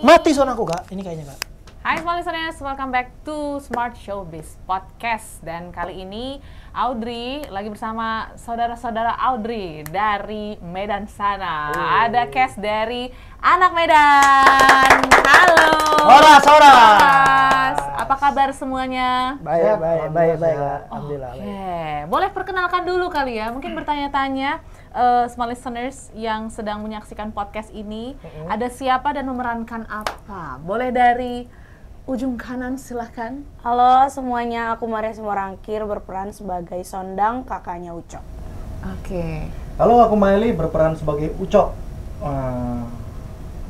Mati sound aku kak, ini kayaknya kak. Hai semua listeners, welcome back to Smart Showbiz Podcast. Dan kali ini Audrey lagi bersama saudara-saudara Audrey dari Medan sana. Ada cast dari anak Medan. Halo. Horas. Horas. Apa kabar semuanya? Baik kak. Alhamdulillah. Oke, boleh perkenalkan dulu kali ya. Mungkin bertanya-tanya small listeners yang sedang menyaksikan podcast ini, ada siapa dan memerankan apa? Boleh dari ujung kanan silahkan. Halo semuanya, aku Maria Simorangkir berperan sebagai Sondang, kakaknya Ucok. Oke. Halo, aku Maeli berperan sebagai Ucok,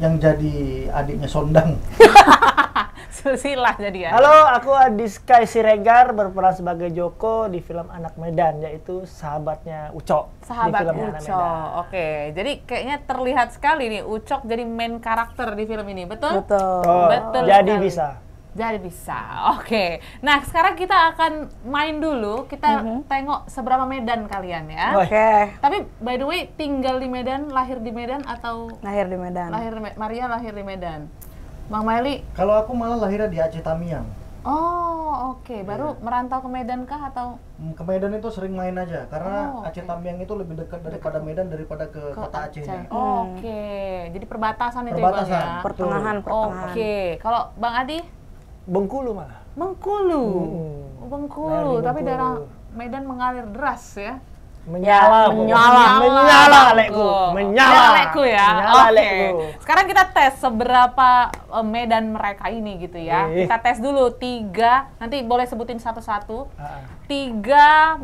yang jadi adiknya Sondang. Susilah jadi ya. Halo, aku Adiska Siregar berperan sebagai Joko di film Anak Medan, yaitu sahabatnya Ucok. Sahabat di filmnya Anak Ucok. Medan. Oke, jadi kayaknya terlihat sekali nih Ucok jadi main karakter di film ini, betul? Betul. Oh, Betul jadi sekali. bisa. Jadi bisa. Oke. Nah, sekarang kita akan main dulu. Kita tengok seberapa Medan kalian ya. Oke. Tapi by the way, tinggal di Medan, lahir di Medan atau Lahir di Medan. Maria lahir di Medan. Bang Maili? Kalau aku malah lahirnya di Aceh Tamiang. Oh, oke. Baru merantau ke Medan kah atau Ke Medan itu sering main aja, karena Oh, Aceh oke. Tamiang itu lebih dekat daripada Medan daripada ke kota Acehnya. Oke. Jadi perbatasan itu ya, Bang Perbatasan. ya. Pertengahan. Oke. Kalau Bang Adi? Bengkulu malah. Bengkulu. Hmm. Oh, Bengkulu, Lahir di tapi Bengkulu. daerah Medan mengalir deras ya. Menyala, menyala. lekku, Menyala menyala lekku ya. Menyala Oke. lekku. Sekarang kita tes seberapa Medan mereka ini gitu ya. Ih. Kita tes dulu 3, nanti boleh sebutin satu-satu. Ah, 3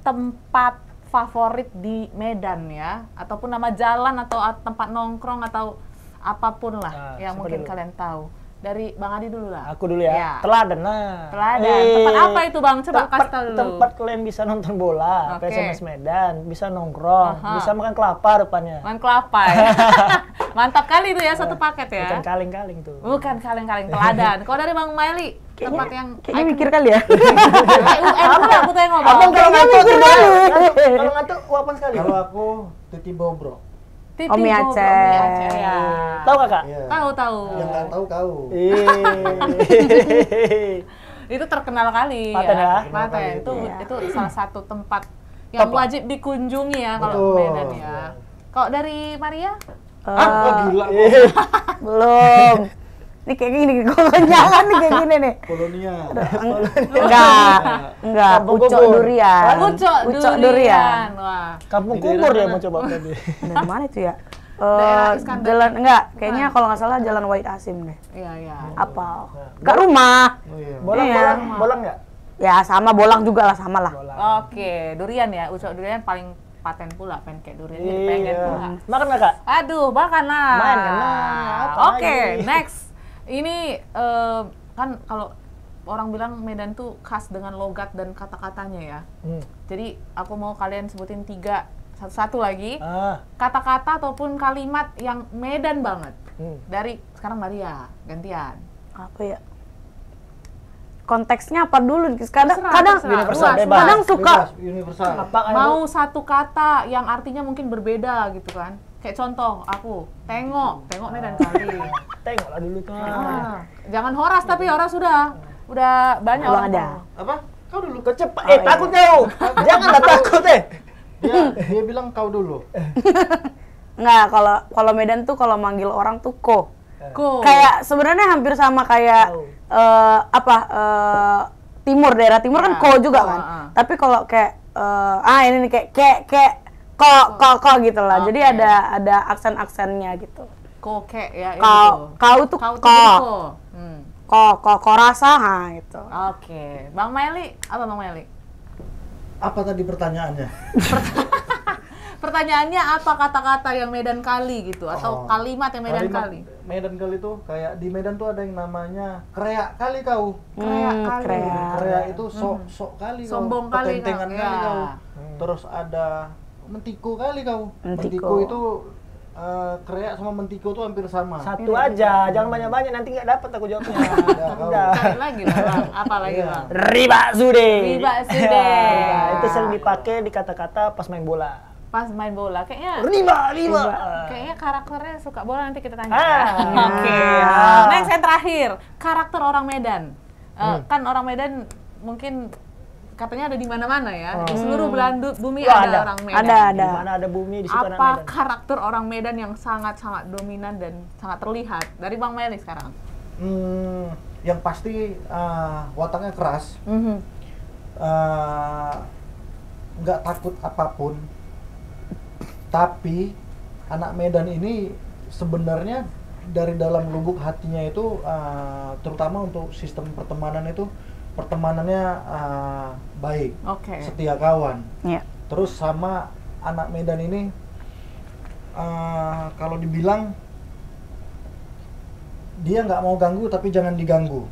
tempat favorit di Medan ya, ataupun nama jalan atau tempat nongkrong atau apapun lah yang siapa mungkin dulu? kalian tahu. Dari Bang Adi dulu lah. Aku dulu ya. Ya. Teladan lah. Teladan. Tempat apa itu Bang? Coba kasih tahu dulu. Tempat kalian bisa nonton bola, Oke. PSMS Medan, bisa nongkrong, Aha. bisa makan kelapa depannya. Makan kelapa ya. Mantap kali itu ya, satu paket ya. Bukan kaleng-kaleng tuh. Bukan kaleng-kaleng, teladan. Kalau dari Bang Maili, tempat yang Kayaknya mikir kali ya. aku tengok Bang. Abang kalau ngantuk mikir gimana? kali. Kalau ngantuk uapan sekali. Kalau aku Titi Bobrok. Titi Om Bobrok, Aceh. Om Aceh ya. Tahu kakak? Iya. Tahu. Yang nggak tahu kau. Itu terkenal kali Paten ya? Paten. Terkenal Itu kali. itu salah satu tempat yang Top. wajib dikunjungi ya kalau Betul. Medan ya. Kalau dari Maria? Oh gila. Belum. Ini kayak gini, jangan nih kayak gini nih. Kolonia. Enggak. Kampung Ucok Bogor. durian. Ucok durian. Wah. Kampung Di Kumur daerah dia mana? mau coba tadi. Dari mana itu ya? Daerah Iskandar. Jalan enggak, kayaknya kalau nggak salah Jalan Wahid Hasim deh. Iya. Apa? Ke rumah. Oh iya. Bolang nggak? Ya sama Bolang juga lah, sama lah. Bolang. Oke, durian ya. Ucok durian paling paten pula, pancake durian jadi Iya. pengen pula. Makan nggak kak? Aduh, makan lah. Main kan lah, apa Oke, lagi? next. Ini kan kalau orang bilang Medan tuh khas dengan logat dan kata-katanya ya. Jadi aku mau kalian sebutin 3, satu lagi kata-kata ataupun kalimat yang Medan banget. Dari sekarang Maria, gantian. Apa ya? Konteksnya apa dulu? Kadang Terserah. universal, Luas, bebas. luas. kadang suka Bebas, universal. Apa Mau satu kata yang artinya mungkin berbeda gitu kan. Kayak contoh, aku tengok Medan kali. Tengoklah dulu tuh. Jangan horas tapi horas udah banyak Belum orang ada. tahu. Apa? Kau dulu. Kecepat. Takut kau. Janganlah takut Dia bilang kau dulu. nggak, kalau Medan tuh kalau manggil orang tuh ko. Cool. Kayak sebenarnya hampir sama kayak timur, daerah timur kan ko juga kan. Tapi kalau kayak ini nih kayak ko gitu lah. Jadi Oke. ada aksen-aksennya gitu. Koke ya Kau tuh Kau tuh ko. ko. Ko rasa gitu. Oke. Bang Maili, apa Bang Maili? Apa tadi pertanyaannya? Pertanyaannya apa kata-kata yang Medan kali gitu atau Oh. kalimat yang Medan Kalimat kali? Medan kali tuh kayak di Medan tuh ada yang namanya kreak kali kau. Kreak kali. kreak. Kreak itu sok kali kau. Sombong kali kau. Petentengan kali Ya. kau. Terus ada mentiko kali kau. Mentiko. itu kreak sama mentiko tuh hampir sama. Satu aja, jangan banyak-banyak nanti nggak dapat aku jawabnya. kau. Udah. Cari lagi lah, Bang. Apa lagi, Iya. Bang? Riba sude. Riba sude. Nah, itu sering dipakai di kata-kata pas main bola. pas main bola kayaknya lima. Kayaknya karakternya suka bola, nanti kita tanya. Oke. Next yang terakhir, karakter orang Medan. Kan orang Medan mungkin katanya ada di mana-mana ya. Di seluruh belahan bumi ada orang Medan. Ada. Di mana ada bumi di situ anak Apa Medan. karakter orang Medan yang sangat-sangat dominan dan sangat terlihat dari Bang Meli sekarang? Yang pasti wataknya keras. Nggak takut apapun. Tapi anak Medan ini sebenarnya dari dalam lubuk hatinya itu terutama untuk sistem pertemanan itu pertemanannya baik, setia kawan. Terus sama anak Medan ini kalau dibilang dia nggak mau ganggu tapi jangan diganggu.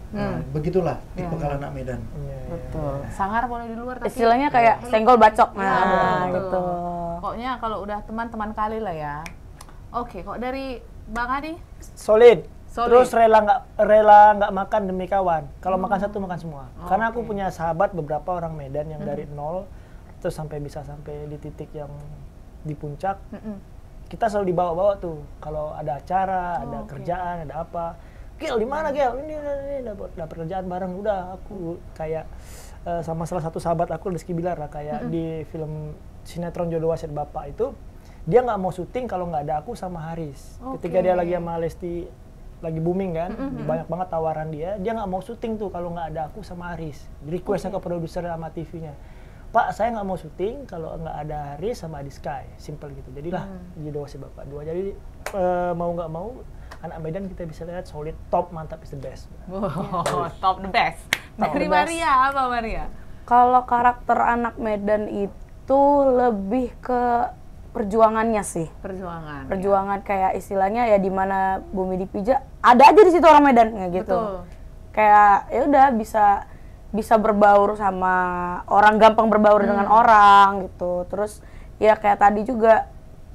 Begitulah tipe kalau anak Medan. Betul. Sangar boleh di luar tapi istilahnya kayak senggol bacok. Gitu. Pokoknya kalau udah teman-teman kali lah ya. Oke, kok dari Bang Adi? Solid. Terus rela nggak makan demi kawan. Kalau makan satu makan semua. Karena aku punya sahabat beberapa orang Medan yang dari nol terus bisa sampai di titik yang di puncak. Kita selalu dibawa-bawa tuh. Kalau ada acara, ada kerjaan, ada apa. Gel di mana Gel? Ini dapat kerjaan bareng. Udah aku kayak sama salah satu sahabat aku Rizky Bilar lah, kayak di film sinetron Jodoh Wasiat Bapak itu dia nggak mau syuting kalau nggak ada aku sama Haris. Ketika dia lagi sama Lesti lagi booming kan, banyak banget tawaran dia nggak mau syuting tuh kalau nggak ada aku sama Haris. Requestnya ke produser sama TV-nya, Pak saya nggak mau syuting kalau nggak ada Haris sama Adi Sky, simple gitu. Jadilah Jodoh Wasiat Bapak 2. Jadi mau nggak mau anak Medan kita bisa lihat solid, top, mantap, is the best. Top the best. Dari Maria, apa Maria? Kalau karakter anak Medan itu lebih ke perjuangannya sih. Perjuangan kayak istilahnya ya di mana bumi dipijak, ada aja di situ orang Medan kayak gitu. Betul. Kayak ya udah bisa berbaur sama orang, gampang berbaur dengan orang gitu. Terus ya kayak tadi juga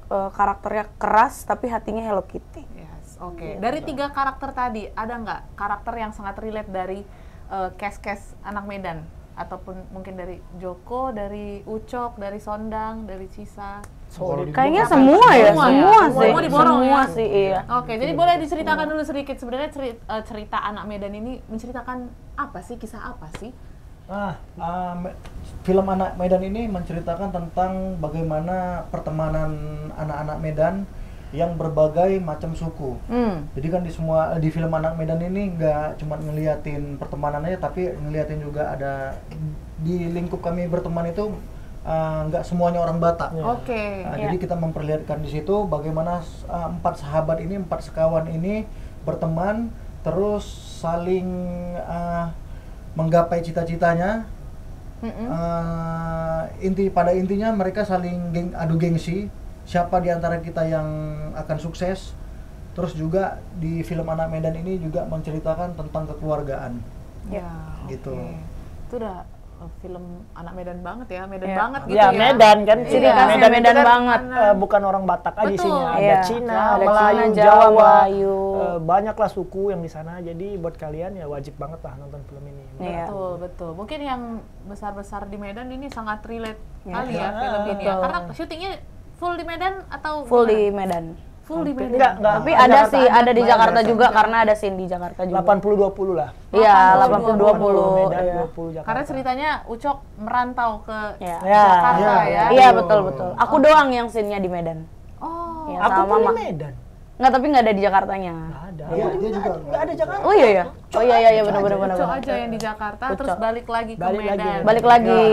karakternya keras tapi hatinya Hello Kitty. Yes, oke. Dari 3 karakter tadi, ada nggak karakter yang sangat relate dari cast anak Medan? Ataupun mungkin dari Joko, dari Ucok, dari Sondang, dari Cisa? Kayaknya semua ya, semua diborong semua ya? sih, iya. Oke, jadi boleh diceritakan dulu sedikit sebenarnya cerita anak Medan ini menceritakan apa sih, kisah apa sih? Film Anak Medan ini menceritakan tentang bagaimana pertemanan anak-anak Medan yang berbagai macam suku. Jadi kan di film Anak Medan ini nggak cuma ngeliatin pertemanan aja, tapi ngeliatin juga ada di lingkup kami berteman itu nggak semuanya orang Batak. Jadi kita memperlihatkan di situ bagaimana 4 sahabat ini, 4 sekawan ini berteman terus saling menggapai cita-citanya. Pada intinya mereka saling adu gengsi. Siapa di antara kita yang akan sukses. Terus juga di film Anak Medan ini juga menceritakan tentang kekeluargaan. Gitu. Itu udah film anak Medan banget ya, Medan banget gitu ya. Medan kan, Medan kan banget. Bukan orang Batak aja isinya, ada Cina, ada Melayu, Cina, Jawa, Melayu. Banyaklah suku yang di sana. Jadi buat kalian ya wajib banget lah nonton film ini. Betul. Mungkin yang besar-besar di Medan ini sangat relate kali ya film ini ya. Karena syutingnya full di Medan atau full di Medan? Full di Medan. Enggak. Tapi ada sih, ada di Jakarta juga karena ada scene di Jakarta juga. 80-20 lah. Iya, 80-20. Medan, 20 Jakarta. Karena ceritanya Ucok merantau ke Jakarta ya. Iya, betul. Aku doang yang scene-nya di Medan. Oh. Ya, aku sama pun Mama. di Medan. Enggak, tapi nggak ada di Jakartanya. Nggak ada. Iya, dia juga nggak ada Jakarta. Oh iya. Oh iya benar. Ucok aja yang di Jakarta, terus balik lagi ke Medan. Balik lagi.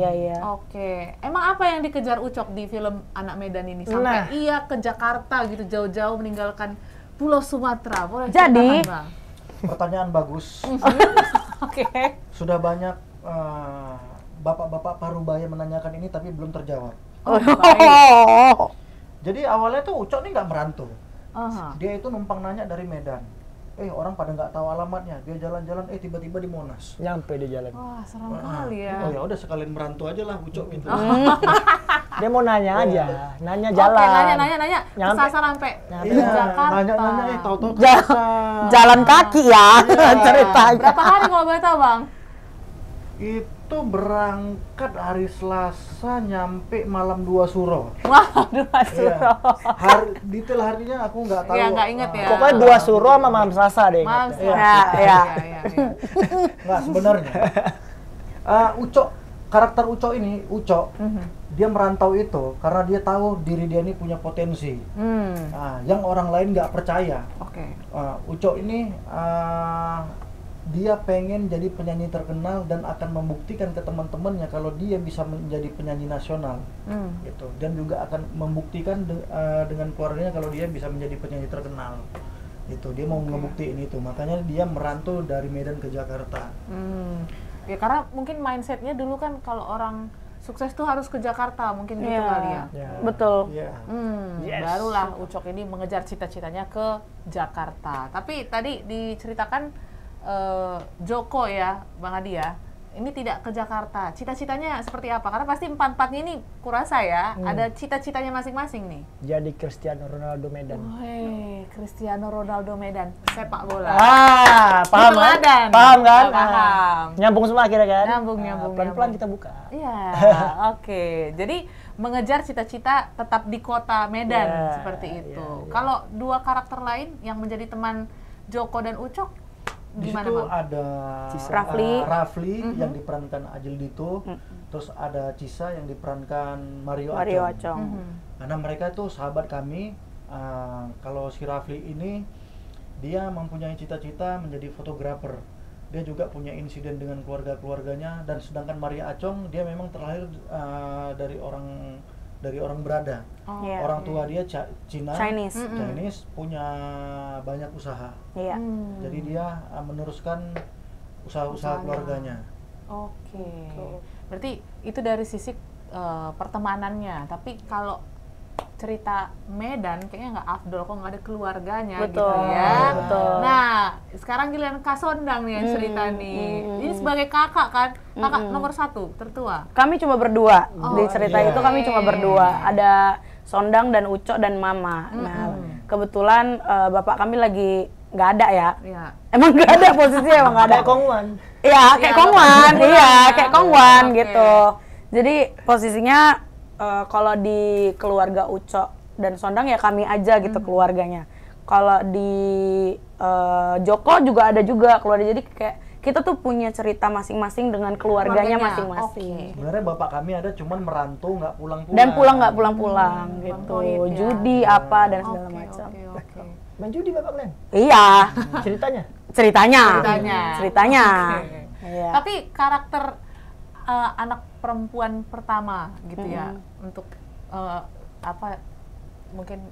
Iya. Oke. Emang apa yang dikejar Ucok di film Anak Medan ini sampai ia ke Jakarta gitu jauh-jauh meninggalkan Pulau Sumatera? Boleh jadi ceritakan, Bang? Pertanyaan bagus. Oke. Sudah banyak bapak-bapak parubaya menanyakan ini tapi belum terjawab. Jadi awalnya tuh Ucok nih nggak merantau. Dia itu numpang nanya dari Medan. Orang pada nggak tahu alamatnya. Dia jalan-jalan, tiba-tiba di Monas. Nyampe di jalan. Wah, serem kali ya. Oh ya udah sekalian merantau aja lah Ucok gitu. Dia mau nanya aja, nanya jalan. Oke, nanya. Kesasar sampai Jakarta. Nanya, tahu-tahu jalan kaki ya ceritanya. Berapa hari kalau boleh tahu, Bang? Itu berangkat hari Selasa, nyampe malam 2 suro. Wah, 2 suro. Iya. Detail harinya aku nggak tahu. Iya, nggak inget ya. Pokoknya 2 suro sama malam Selasa deh. Malam Selasa. Iya. Nggak, sebenarnya. Karakter Uco ini, dia merantau itu karena dia tahu diri dia ini punya potensi. Yang orang lain nggak percaya. Uco ini dia pengen jadi penyanyi terkenal dan akan membuktikan ke teman-temannya kalau dia bisa menjadi penyanyi nasional, gitu. Dan juga akan membuktikan dengan keluarganya kalau dia bisa menjadi penyanyi terkenal. Itu dia mau ngebuktiin itu, makanya dia merantau dari Medan ke Jakarta. Ya karena mungkin mindsetnya dulu kan kalau orang sukses tuh harus ke Jakarta, mungkin gitu kali ya. Betul. Barulah Ucok ini mengejar cita-citanya ke Jakarta. Tapi tadi diceritakan Joko ya, Bang Adi ya, ini tidak ke Jakarta. Cita-citanya seperti apa? Karena pasti empat-empatnya ini kurasa ya, ada cita-citanya masing-masing nih. Jadi Cristiano Ronaldo Medan. Cristiano Ronaldo Medan, sepak bola. Paham kan? Paham kan? Paham. Nyambung semua akhirnya kan? Nyambung. Pelan-pelan kita buka. Iya, oke. Jadi mengejar cita-cita tetap di kota Medan seperti itu. Kalau dua karakter lain yang menjadi teman Joko dan Ucok, di situ ada Rafli yang diperankan Ajil Dito, terus ada Cisa yang diperankan Mario Acong. Karena mereka tuh sahabat kami. Kalau si Rafli ini dia mempunyai cita-cita menjadi fotografer. Dia juga punya insiden dengan keluarganya, dan sedangkan Mario Acong dia memang terlahir dari orang berada. Orang tua dia Chinese, punya banyak usaha. Jadi dia meneruskan usaha-usaha keluarganya. Berarti itu dari sisi pertemanannya. Tapi kalau cerita Medan kayaknya nggak afdol kok nggak ada keluarganya. Betul, gitu ya. Betul. Nah, sekarang giliran Kak Sondang nih yang cerita nih. Ini sebagai kakak kan, kakak nomor 1 tertua. Kami cuma berdua di cerita itu, kami cuma berdua. Ada Sondang dan Uco dan Mama. Nah, kebetulan bapak kami lagi nggak ada ya. Emang nggak ada posisinya, emang nggak ada. Kayak Kongwan. Iya, kayak Kongwan. Iya, kayak Kongwan gitu. Jadi posisinya kalau di keluarga Uco dan Sondang ya kami aja gitu keluarganya. Kalau di Joko juga ada juga keluarga. Jadi kayak kita tuh punya cerita masing-masing dengan keluarganya masing-masing. Sebenarnya bapak kami ada, cuman merantau nggak pulang-pulang. Dan pulang nggak pulang-pulang gitu. Judi apa dan segala macam. Main judi bapak kalian? Iya. Ceritanya. Iya. Tapi karakter anak perempuan pertama gitu ya, untuk apa mungkin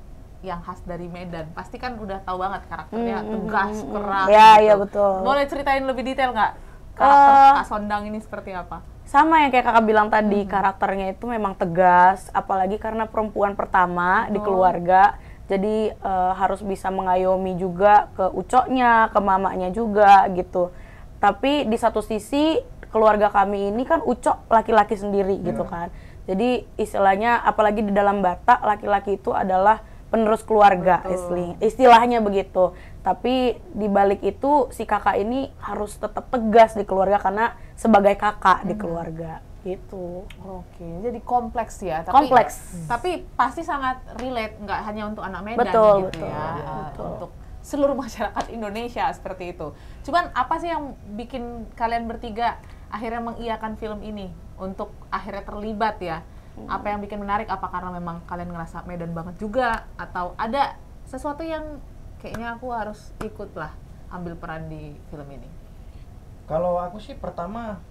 yang khas dari Medan, pasti kan udah tahu banget karakternya, tegas, keras. Iya betul. Boleh ceritain lebih detail nggak karakter Kak Sondang ini seperti apa? Sama yang kayak kakak bilang tadi, karakternya itu memang tegas, apalagi karena perempuan pertama di keluarga. Jadi harus bisa mengayomi juga ke Ucoknya, ke mamanya juga gitu. Tapi di satu sisi keluarga kami ini kan Ucok laki-laki sendiri gitu kan. Jadi istilahnya apalagi di dalam Batak, laki-laki itu adalah penerus keluarga, istilahnya begitu. Tapi di balik itu si kakak ini harus tetap tegas di keluarga karena sebagai kakak di keluarga gitu. Jadi kompleks ya. Tapi pasti sangat relate, nggak hanya untuk anak Medan gitu ya. Untuk seluruh masyarakat Indonesia seperti itu. Cuman apa sih yang bikin kalian bertiga akhirnya mengiyakan film ini untuk akhirnya terlibat ya? Apa yang bikin menarik? Apa karena memang kalian ngerasa Medan banget juga? Atau ada sesuatu yang kayaknya aku harus ikut lah ambil peran di film ini? Kalau aku sih pertama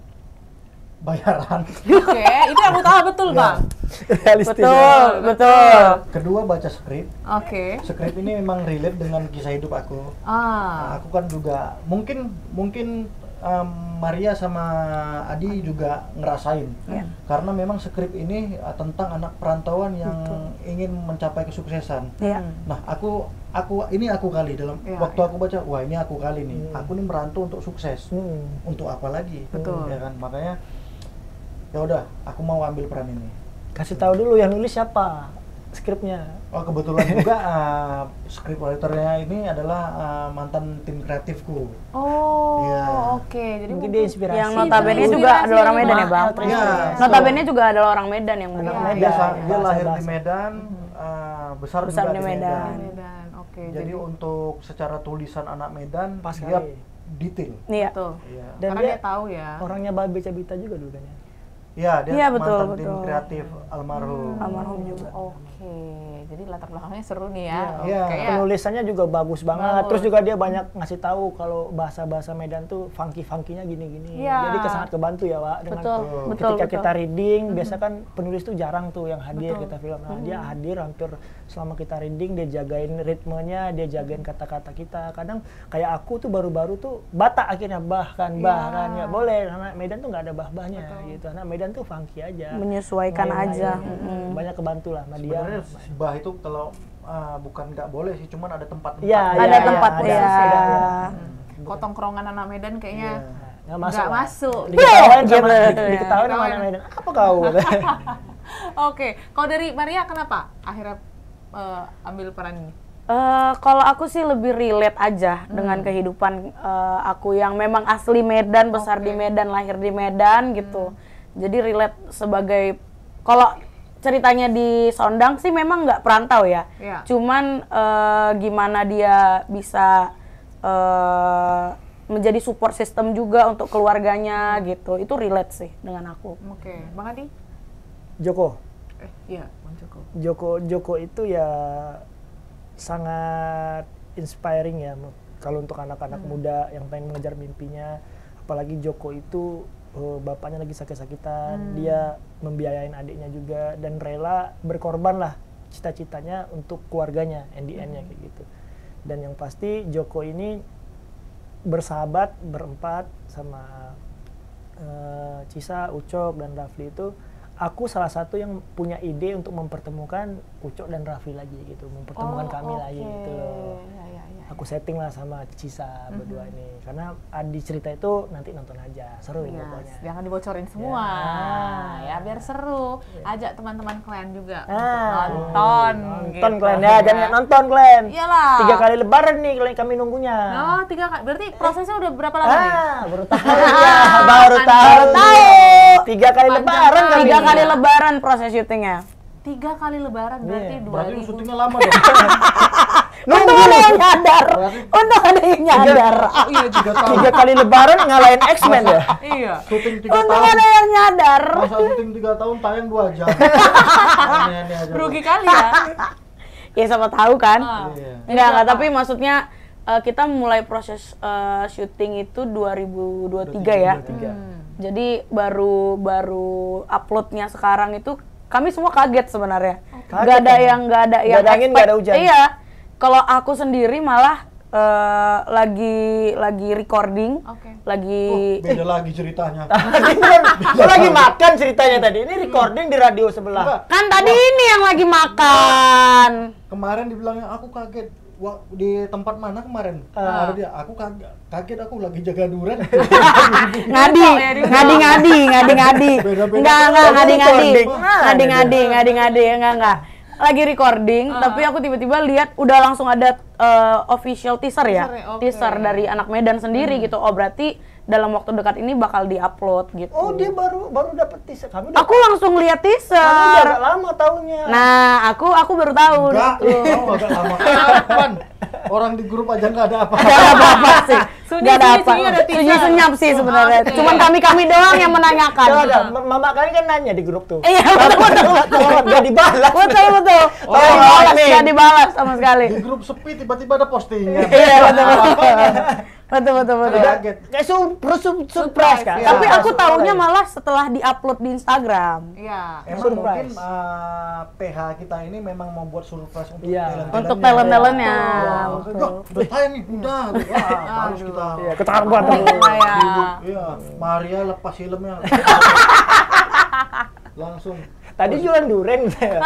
bayaran. Itu aku tahu betul Bang. Betul. Kedua baca skrip. Skrip ini memang relate dengan kisah hidup aku. Aku kan juga mungkin Maria sama Adi juga ngerasain, karena memang skrip ini tentang anak perantauan yang ingin mencapai kesuksesan. Nah, aku kali dalam waktu aku baca, wah ini aku kali nih, aku nih merantau untuk sukses, untuk apa lagi, ya kan? Makanya ya udah, aku mau ambil peran ini. Kasih tahu dulu yang nulis siapa. skripnya. Oh kebetulan juga scriptwriternya ini adalah mantan tim kreatifku. Oh, Iya. oke. Jadi Mungkin dia inspirasi. Yang notabene juga adalah orang Medan ya Bang? Iya. Notabene juga adalah orang Medan yang Anak benar. Medan. Dia lahir di Medan, besar juga di di Medan. Medan. Oke. Jadi untuk secara tulisan anak Medan, Pas dia sekali. detail. Iya. betul. Iya. Dan Karena dia tahu ya. Orangnya Babe Cabita juga dulu kan ya. Iya, dia Iya, betul, mantan tim betul. kreatif almarhum. Almarhum juga. Oke. Jadi latar belakangnya seru nih ya. Iya. Oke ya. Penulisannya juga bagus banget. Bagus. Terus juga dia banyak ngasih tahu kalau bahasa-bahasa Medan tuh funky-funkinya gini-gini. Iya. Jadi sangat kebantu ya, Wak. Dengan Betul, Betul. betul, ketika betul. kita reading, biasa kan penulis tuh jarang tuh yang hadir Betul. kita film. Nah, dia hadir hampir selama kita reading, dia jagain ritmenya, dia jagain kata-kata kita. Kadang kayak aku tuh baru-baru tuh Batak akhirnya bahkan ya boleh. Anak Medan tuh nggak ada bah-bahnya gitu. Anak Medan tuh funky aja. Menyesuaikan Main-main. aja. Banyak kebantu lah sama dia. Sebenarnya bah itu kalau bukan nggak boleh sih, cuman ada tempat-tempat. Iya, Ada iya, tempat ada, ya. ada. Kotongkrongan anak Medan kayaknya Nggak nggak masuk. Diketawain sama Gitu. diketawain sama anak Medan. Apa kau? Oke. Kalau dari Maria kenapa akhirnya ambil peran ini? Kalau aku sih lebih relate aja dengan kehidupan aku yang memang asli Medan, besar di Medan, lahir di Medan gitu. Jadi relate sebagai, kalau ceritanya di Sondang sih memang nggak perantau ya. Iya. Cuman gimana dia bisa menjadi support system juga untuk keluarganya gitu. Itu relate sih dengan aku. Oke. Bang Adi? Joko. Iya, Bang Joko. Joko itu ya sangat inspiring ya kalau untuk anak-anak muda yang pengen mengejar mimpinya. Apalagi Joko itu bapaknya lagi sakit-sakitan, dia membiayain adiknya juga dan rela berkorban lah cita-citanya untuk keluarganya, end-nya kayak gitu. Dan yang pasti Joko ini bersahabat berempat sama Cisa, Ucok, dan Rafli itu. Aku salah satu yang punya ide untuk mempertemukan Ucok dan Rafli lagi gitu, mempertemukan kami lagi gitu loh. Aku setting lah sama Cisa berdua ini, karena di cerita itu nanti nonton aja, seru pokoknya. Jangan dibocorin semua, ya biar seru. Ajak teman-teman kalian juga Nonton gitu. kalian ya, jangan nonton kalian. Iyalah. 3 kali Lebaran nih kami nunggunya. Oh, 3 kali. Berarti prosesnya udah berapa lama nih? Baru tahu ya, baru tahu. 3 kali Lebaran kami. 3 kali Lebaran proses syutingnya. 3 kali Lebaran berarti 2000. Berarti syutingnya lama dong. Untung ada yang nyadar. Untung ada yang nyadar. Iya, 3 tahun. 3 kali Lebaran ngalahin X-Men ya. Iya. Syuting 3 Untung tahun. ada yang nyadar. Masa syuting 3 tahun tayang 2 jam. Aneh-aneh aja. Rugi kali ya. Ya sama tahu kan. Iya. Enggak, tapi maksudnya kita mulai proses syuting itu 2023 ya. Jadi baru uploadnya sekarang itu kami semua kaget sebenarnya. Nggak ada yang Nggak ada angin, nggak ada hujan. Iya. Kalau aku sendiri malah lagi recording, lagi Beda lagi ceritanya. Lo lagi makan ceritanya tadi. Ini recording di radio sebelah. kan tadi ini yang lagi makan. Kemarin dibilangnya aku kaget. Wah, di tempat mana kemarin? Ada dia. Aku kaget aku lagi jaga duren. ngadi. Enggak. Lagi recording, tapi aku tiba-tiba lihat udah langsung ada official teaser ya. Teaser dari Anak Medan sendiri gitu. Oh, berarti dalam waktu dekat ini bakal di-upload gitu. Oh, dia baru dapet teaser. Aku langsung lihat Kamu udah teaser. agak lama taunya. Nah, aku baru tahu. Enggak, kamu agak lama. Kapan? Orang di grup aja nggak ada apa. Gak ada apa-apa sih. Gak ada apa. Sunyi ada teaser. Sunyi senyap sih sebenarnya. Oke. Cuman kami doang yang menanyakan. Mama kalian kan nanya di grup tuh. Iya, betul. Gak dibalas. Betul. Oh, Gak dibalas sama sekali. Di grup sepi tiba-tiba ada postingan. Iya, betul. Kaget. Kayak surprise kan. Tapi aku taunya malah setelah di-upload di Instagram. Iya. Emang mungkin Surprise. PH kita ini memang mau buat surprise untuk Iya. Untuk talent-talentnya. Udah tayang nih, udah. Wah, harus kita. Iya, ketahuan buat Iya, Maria lepas filmnya. Langsung. Tadi jualan duren saya.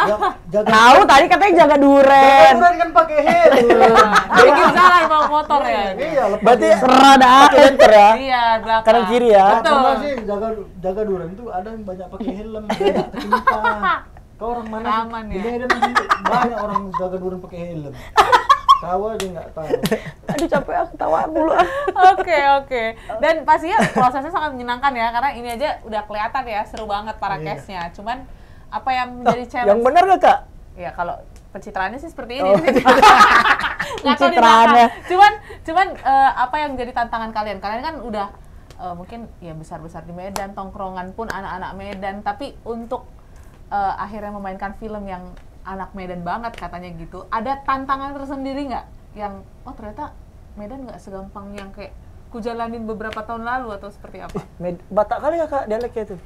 Jaga Tahu tadi katanya jaga duren. duren kan pakai helm. Bikin salah bawa motor ya. Iya, lepas Berarti Serada. pakai lenter ya. Iya, belakang. Kanan kiri ya. Pernah sih jaga duren tuh ada yang banyak pakai helm, banyak ketimpa. Kau orang mana? Aman Di ya. Medan banyak orang gagaduran pakai helm. Kau aja nggak tahu. Aduh capek aku tawa mulu. Oke. Dan pastinya prosesnya sangat menyenangkan ya, karena ini aja udah kelihatan ya seru banget para case-nya. Cuman apa yang menjadi challenge? Yang benar gak Kak? Ya kalau pencitraannya sih seperti ini sih. Pencitraannya. Cuman apa yang jadi tantangan kalian? Kalian kan udah mungkin ya besar-besar di Medan, tongkrongan pun anak-anak Medan, tapi untuk akhirnya memainkan film yang anak Medan banget katanya gitu, ada tantangan tersendiri nggak? Yang ternyata Medan nggak segampang yang kayak ku jalanin beberapa tahun lalu atau seperti apa? Batak kali Kak dialeknya itu?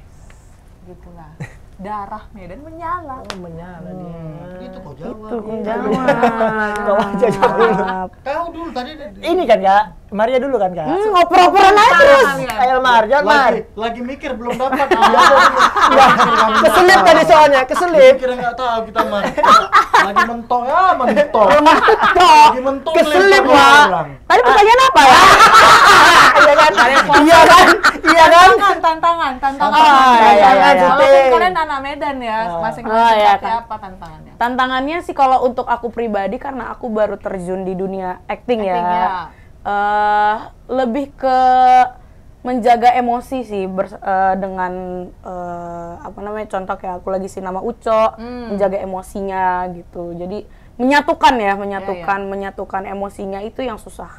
Gitulah. Darah Medan menyala. Oh, menyala dia. Itu kok Jawa. Itu Iya. Jawa. Kau aja dulu. Kau dulu tadi Ini kan Kak, Maria dulu kan Kak? Ngoper-ngoperan aja terus. Kayak Marjan, Mar. lagi mikir belum dapat. Keselip tadi soalnya, keselip. Kira nggak tahu kita Mar. Lagi mentok ya, mentok. Lagi mentok. Keselip, lempar Pak. orang. Tadi pertanyaan apa ya? Iya kan? Iya kan? Iya kan? Tantangan. iya. Walaupun kalian anak Medan ya, masing-masing iya, seperti kan. apa tantangannya? Tantangannya sih kalau untuk aku pribadi karena aku baru terjun di dunia acting ya. Lebih ke menjaga emosi sih dengan apa namanya, contoh kayak aku lagi nama Uco, menjaga emosinya gitu. Jadi menyatukan emosinya itu yang susah.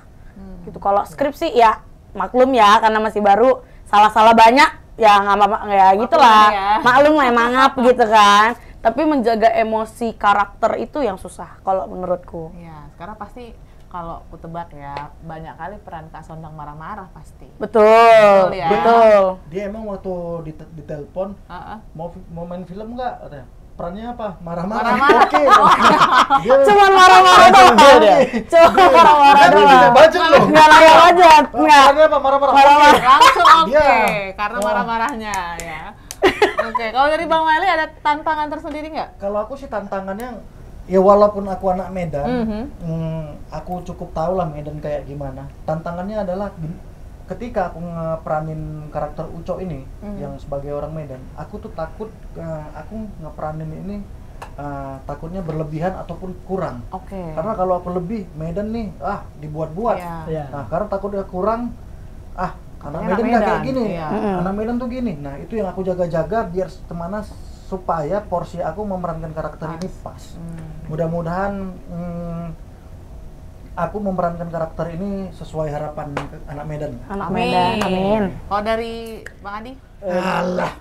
Gitu. Kalau skripsi ya maklum ya karena masih baru, salah-salah banyak ya gitulah. Maklum lah, mangap gitu kan. Tapi menjaga emosi karakter itu yang susah kalau menurutku. Iya, sekarang pasti kalau aku tebak ya, banyak kali peran Kak Sondang marah-marah pasti. Betul ya. Betul. Dia emang waktu ditelepon mau main film nggak? Katanya. Perannya apa? Marah-marah. Oke. Dia Cuman marah-marah doang. Cuman marah-marah bisa doang. budget loh. Nggak layak aja. Nggak. Perannya apa? Marah-marah. Langsung oke, Dia. karena marah-marahnya ya. Oke, kalau dari Bang Maili ada tantangan tersendiri nggak? Kalau aku sih tantangannya, ya walaupun aku anak Medan, aku cukup tahu lah Medan kayak gimana. Tantangannya adalah ketika aku ngeperanin karakter Uco ini yang sebagai orang Medan, aku tuh takut aku ngeperanin ini takutnya berlebihan ataupun kurang. Oke. Karena kalau aku lebih, Medan nih dibuat-buat. Iya. Nah, karena takutnya kurang, anak Anak Medan nggak kayak Medan, gini. iya. Anak Medan tuh gini. Nah, itu yang aku jaga-jaga biar kemana supaya porsi aku memerankan karakter ini pas. Mudah-mudahan aku memerankan karakter ini sesuai harapan anak Medan. Anak Medan, amin. Kalau dari Bang Adi? Alah.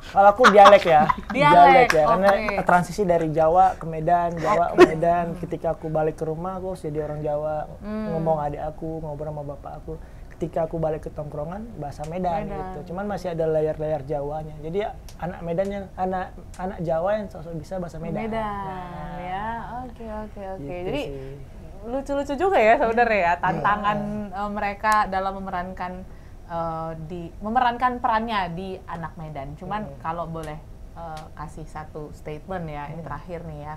Kalau aku dialek ya. Dialek, ya. Karena oke. transisi dari Jawa ke Medan, Jawa ke Medan. Ketika aku balik ke rumah, aku harus jadi orang Jawa. Ngomong adik aku, ngobrol sama bapak aku. Ketika aku balik ke tongkrongan, bahasa Medan gitu. Cuman masih ada layar-layar Jawanya. Jadi anak Medan yang anak Jawa yang sosok bisa bahasa Medan. Ya, oke. Gitu Jadi sih. lucu-lucu juga ya sebenarnya ya tantangan mereka dalam memerankan perannya di anak Medan. Cuman kalau boleh kasih satu statement ya, ini terakhir nih ya.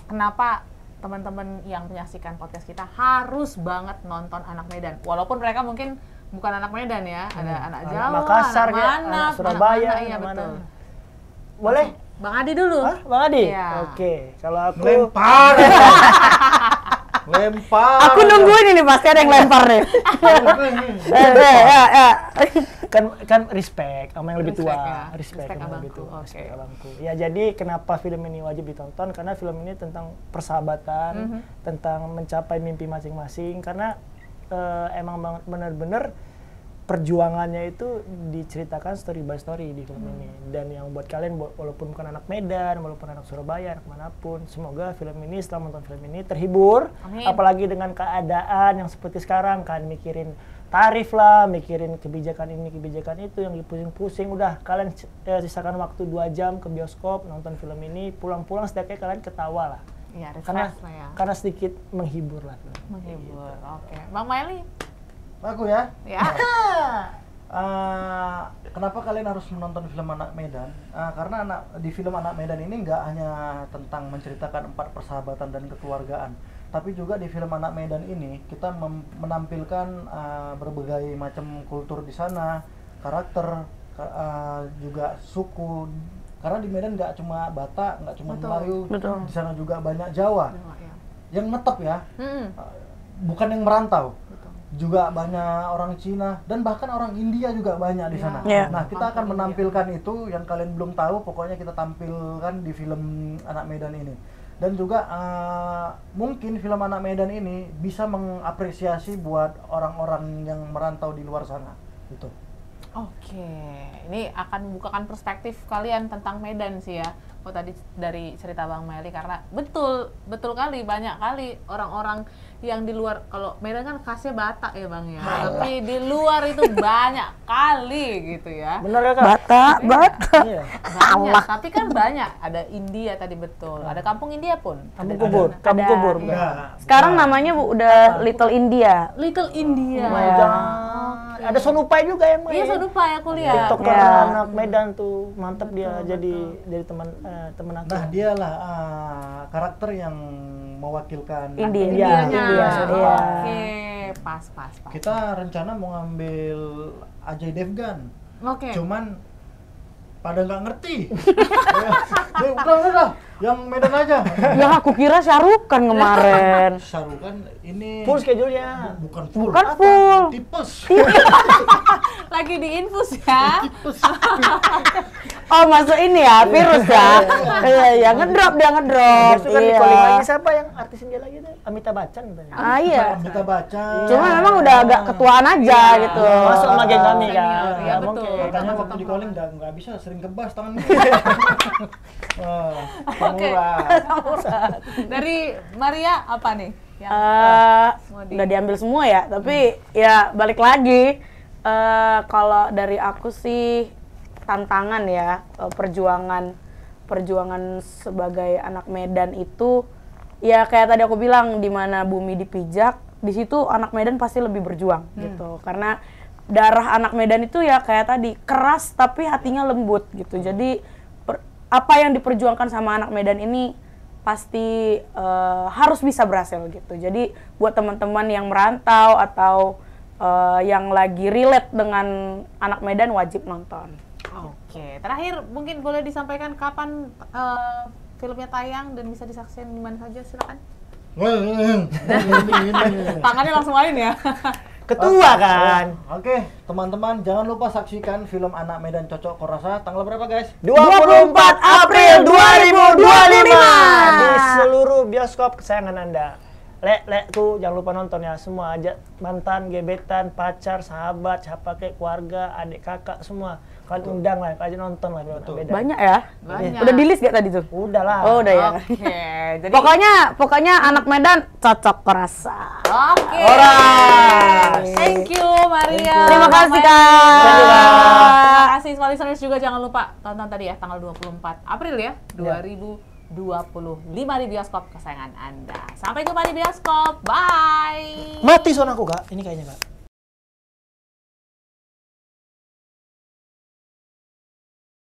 Kenapa teman-teman yang menyaksikan podcast kita harus banget nonton Anak Medan? Walaupun mereka mungkin bukan anak Medan ya, ada anak Jawa, Makassar, anak mana, anak Surabaya, iya mana. betul. Boleh? Bang Adi dulu. Bang Adi? Iya. Oke, kalau aku Lempar. Lempar. Aku nungguin ini pasti ada yang lempar deh. kan respect sama yang lebih tua. Respect ya. Respect Respect sama yang lebih abangku, tua. oke. Respect abangku. Ya jadi kenapa film ini wajib ditonton? Karena film ini tentang persahabatan, tentang mencapai mimpi masing-masing. Karena emang benar-benar perjuangannya itu diceritakan story by story di film ini. Dan yang buat kalian walaupun bukan anak Medan, walaupun anak Surabaya, anak manapun, semoga film ini setelah menonton film ini terhibur. Amin. Apalagi dengan keadaan yang seperti sekarang kan, mikirin tarif lah, mikirin kebijakan ini kebijakan itu yang pusing-pusing. Udah kalian sisakan waktu 2 jam ke bioskop nonton film ini, pulang-pulang setidaknya kalian ketawa lah. Iya, Karena refresh lah ya. karena sedikit menghibur lah. Menghibur. Oke. Bang Maili? Aku ya. Ya. Kenapa kalian harus menonton film Anak Medan? Karena di film Anak Medan ini nggak hanya tentang menceritakan 4 persahabatan dan kekeluargaan, tapi juga di film Anak Medan ini kita menampilkan berbagai macam kultur di sana, karakter juga suku. Karena di Medan nggak cuma Batak, nggak cuma Betul. Melayu, Betul. di sana juga banyak Jawa Ya. yang netep ya, bukan yang merantau. Betul. Juga banyak orang Cina dan bahkan orang India juga banyak di sana. Ya. Nah, kita akan India. menampilkan itu yang kalian belum tahu, pokoknya kita tampilkan di film Anak Medan ini. Dan juga mungkin film Anak Medan ini bisa mengapresiasi buat orang-orang yang merantau di luar sana. Gitu. Oke, ini akan membukakan perspektif kalian tentang Medan sih ya. Oh tadi dari cerita Bang Meli, karena betul kali banyak kali orang-orang yang di luar, kalau Medan kan khasnya Batak ya Bang ya, tapi di luar itu banyak kali gitu ya. Benar ya Kak? Batak. Iya. Banyak, tapi kan banyak. Ada India tadi betul, ada kampung India pun. Kampung kubur, kampung ada. kubur. Iya. Iya. Sekarang namanya udah Little India. Little India. Oh my God. Ada Sonupai juga yang main. Iya, Sonupai aku lihat. TikToker Ya. anak Medan tuh mantep dia jadi teman aku. Nah, dialah karakter yang mewakilkan India. India. Oke, pas. Kita rencana mau ngambil Ajay Devgan. Oke. Cuman pada nggak ngerti. Udah, yang Medan aja. Yang aku kira Syarukan kemarin. Syarukan ini Full schedule-nya. bukan full. Bukan full. Tipes. Lagi diinfus ya. Oh, masuk ini ya, virus ya. Iya, ngedrop dia ngedrop. Besok kan di calling lagi siapa yang artis India lagi tuh? Amitabh Bachchan katanya. Ah iya. Kita baca. Cuma memang udah agak ketuaan aja gitu. Masuk sama geng kami kan. Senior, ya Ya, betul. mungkin. Katanya waktu di calling nggak bisa, sering kebas tangannya. Oke. Dari Maria apa nih? Yang Udah diambil semua ya, tapi ya balik lagi. Kalau dari aku sih tantangan ya, perjuangan sebagai anak Medan itu ya kayak tadi aku bilang, di mana bumi dipijak, di situ anak Medan pasti lebih berjuang gitu. Karena darah anak Medan itu ya kayak tadi, keras tapi hatinya lembut gitu. Jadi apa yang diperjuangkan sama anak Medan ini pasti harus bisa berhasil gitu. Jadi buat teman-teman yang merantau atau yang lagi relate dengan anak Medan wajib nonton. Oke, terakhir mungkin boleh disampaikan kapan filmnya tayang dan bisa disaksikan di mana saja, silakan. Tangannya langsung main ya. Ketua kan. Oke, teman-teman jangan lupa saksikan film Anak Medan Cocok Korasa tanggal berapa guys? 24 April 2025 di seluruh bioskop kesayangan Anda. Lekku jangan lupa nonton ya, semua ajak mantan, gebetan, pacar, sahabat, siapa kek, keluarga, adik kakak semua. Kalian undang lah, kalian nonton lah film Anak Medan. Banyak ya? Banyak. Udah di list gak tadi tuh? Udah lah. Oh, udah ya. Oke, jadi Pokoknya anak Medan cocok kerasa. oke. Alright. Thank you Maria. Terima kasih, Bang Kak. Meli. Terima Terima kasih semua listeners juga, jangan lupa tonton tadi ya tanggal 24 April ya 2025 di bioskop kesayangan Anda. Sampai jumpa di bioskop. Bye. Mati sound aku Kak, ini kayaknya Kak.